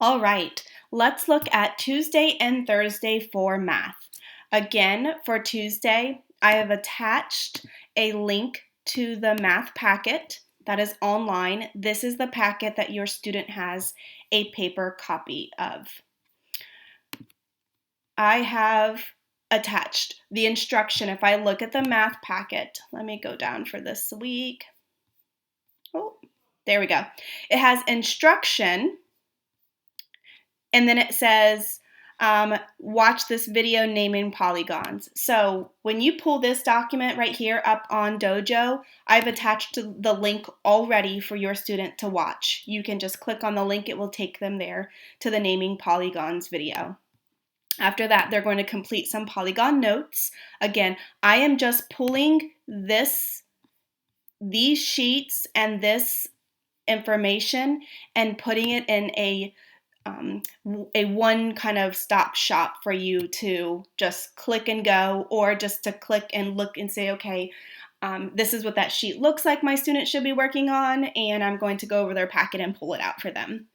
All right, let's look at Tuesday and Thursday for math. Again, for Tuesday, I have attached a link to the math packet that is online. This is the packet that your student has a paper copy of. I have attached the instruction. If I look at the math packet, let me go down for this week. Oh, there we go. It has instruction, and then it says, watch this video naming polygons. So when you pull this document right here up on Dojo, I've attached the link already for your student to watch. You can just click on the link, it will take them there to the naming polygons video. After that, they're going to complete some polygon notes. Again, I am just pulling these sheets and this information and putting it in a one kind of stop shop for you to just click and go, or just to click and look and say, okay, this is what that sheet looks like my student should be working on, and I'm going to go over their packet and pull it out for them.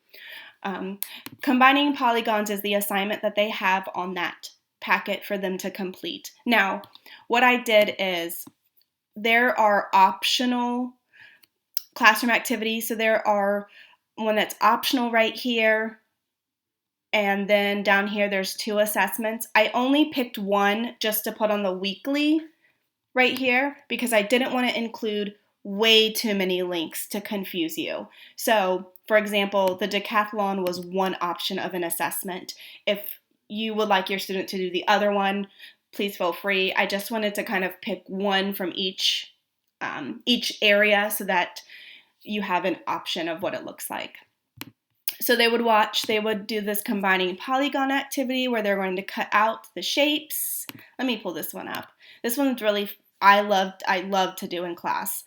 Combining polygons is the assignment that they have on that packet for them to complete. Now, what I did is there are optional classroom activities. So there are one that's optional right here, and then down here there's 2 assessments. I only picked one just to put on the weekly right here because I didn't want to include way too many links to confuse you. So, for example, the decathlon was one option of an assessment. If you would like your student to do the other one, please feel free. I just wanted to kind of pick one from each area so that you have an option of what it looks like. So they would do this combining polygon activity where they're going to cut out the shapes. Let me pull this one up. This one's really, I love to do in class.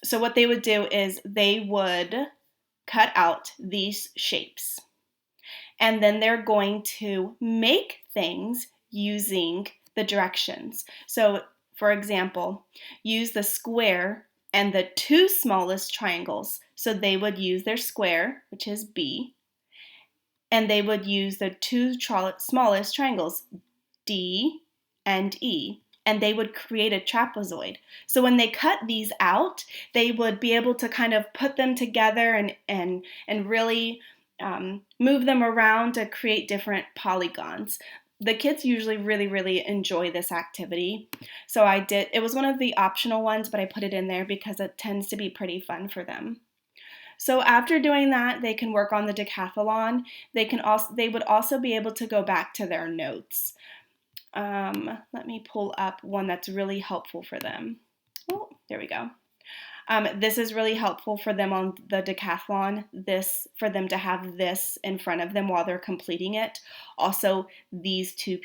So what they would do is they would cut out these shapes. And then they're going to make things using the directions. So, for example, use the square and the 2 smallest triangles. So they would use their square, which is B, and they would use the 2 smallest triangles, D and E, and they would create a trapezoid. So when they cut these out, they would be able to kind of put them together and really move them around to create different polygons. The kids usually really enjoy this activity. So it was one of the optional ones, but I put it in there because it tends to be pretty fun for them. So after doing that, they can work on the decathlon. They would also be able to go back to their notes. Let me pull up one that's really helpful for them. Oh, there we go. This is really helpful for them on the decathlon, for them to have this in front of them while they're completing it. Also, these two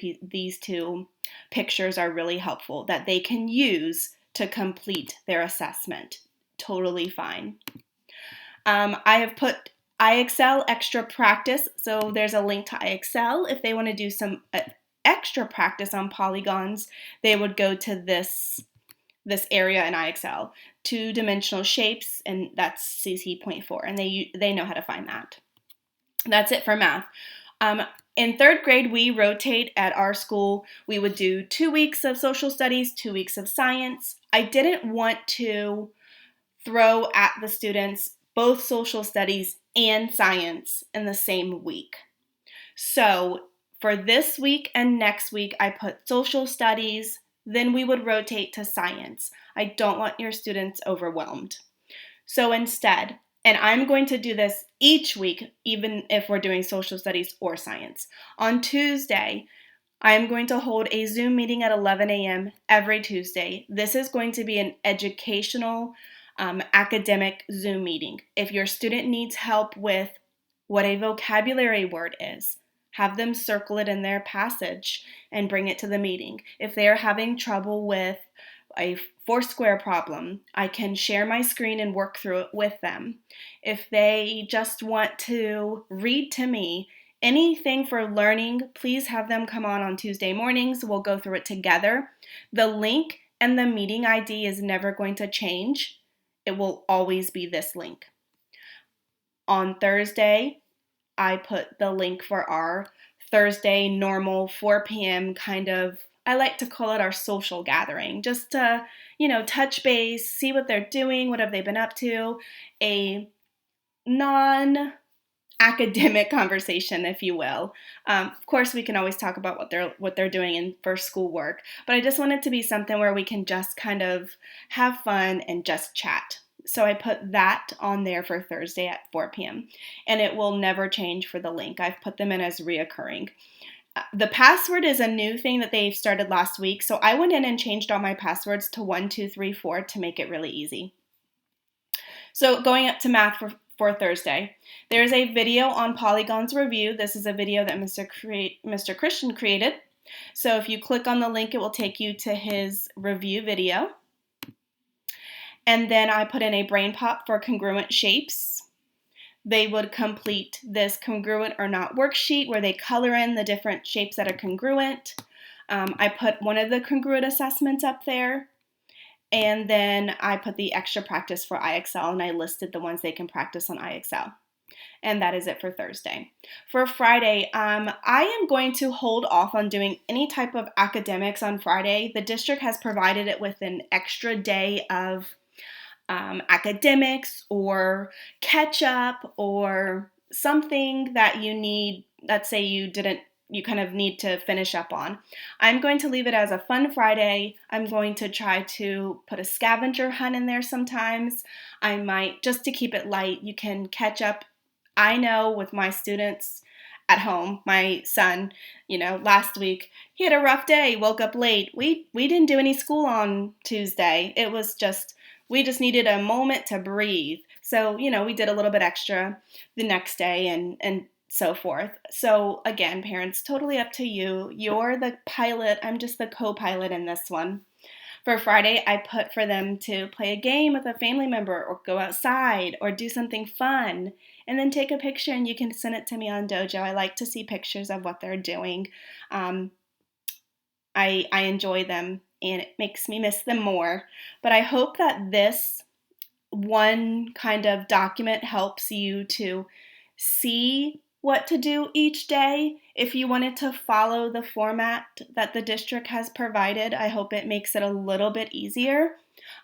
pictures are really helpful that they can use to complete their assessment. Totally fine. I have put iExcel extra practice, so there's a link to iExcel. If they want to do some extra practice on polygons, they would go to this area in iExcel, 2-dimensional shapes, and that's CC.4, and they know how to find that. That's it for math. In 3rd grade, we rotate at our school. We would do 2 weeks of social studies, 2 weeks of science. I didn't want to throw at the students both social studies and science in the same week. So for this week and next week, I put social studies, then we would rotate to science. I don't want your students overwhelmed. So instead, and I'm going to do this each week, even if we're doing social studies or science. On Tuesday, I'm going to hold a Zoom meeting at 11 a.m. every Tuesday. This is going to be an educational, academic Zoom meeting. If your student needs help with what a vocabulary word is, have them circle it in their passage and bring it to the meeting. If they're having trouble with a Foursquare problem, I can share my screen and work through it with them. If they just want to read to me, anything for learning, please have them come on Tuesday mornings. We'll go through it together. The link and the meeting ID is never going to change. It will always be this link. On Thursday, I put the link for our Thursday normal 4 p.m. kind of, I like to call it our social gathering, just to, touch base, see what they're doing, what have they been up to, a non academic conversation, if you will. Of course, we can always talk about what they're doing in for schoolwork, but I just want it to be something where we can just kind of have fun and just chat. So I put that on there for Thursday at 4 p.m. and it will never change for the link. I've put them in as reoccurring. The password is a new thing that they started last week, so I went in and changed all my passwords to 1234 to make it really easy. So going up to math for Thursday, there's a video on Polygon's review. This is a video that Mr. Christian created. So if you click on the link, it will take you to his review video. And then I put in a brain pop for congruent shapes. They would complete this congruent or not worksheet where they color in the different shapes that are congruent. I put one of the congruent assessments up there. And then I put the extra practice for IXL, and I listed the ones they can practice on IXL. And that is it for Thursday. For Friday, I am going to hold off on doing any type of academics on Friday. The district has provided it with an extra day of academics or catch up or something that you need. Let's say you kind of need to finish up on. I'm going to leave it as a fun Friday. I'm going to try to put a scavenger hunt in there sometimes. I might, just to keep it light, you can catch up. I know with my students at home, my son, last week, he had a rough day, woke up late. We didn't do any school on Tuesday. It was just, we just needed a moment to breathe. So, we did a little bit extra the next day and so forth. So again, parents, totally up to you. You're the pilot. I'm just the co-pilot in this one. For Friday, I put for them to play a game with a family member or go outside or do something fun and then take a picture and you can send it to me on Dojo. I like to see pictures of what they're doing. I enjoy them and it makes me miss them more. But I hope that this one kind of document helps you to see what to do each day. If you wanted to follow the format that the district has provided, I hope it makes it a little bit easier.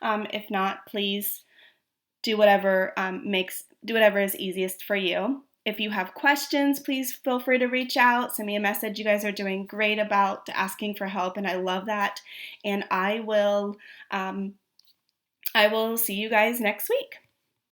If not, please do whatever is easiest for you. If you have questions, please feel free to reach out. Send me a message. You guys are doing great about asking for help, and I love that. And I will see you guys next week.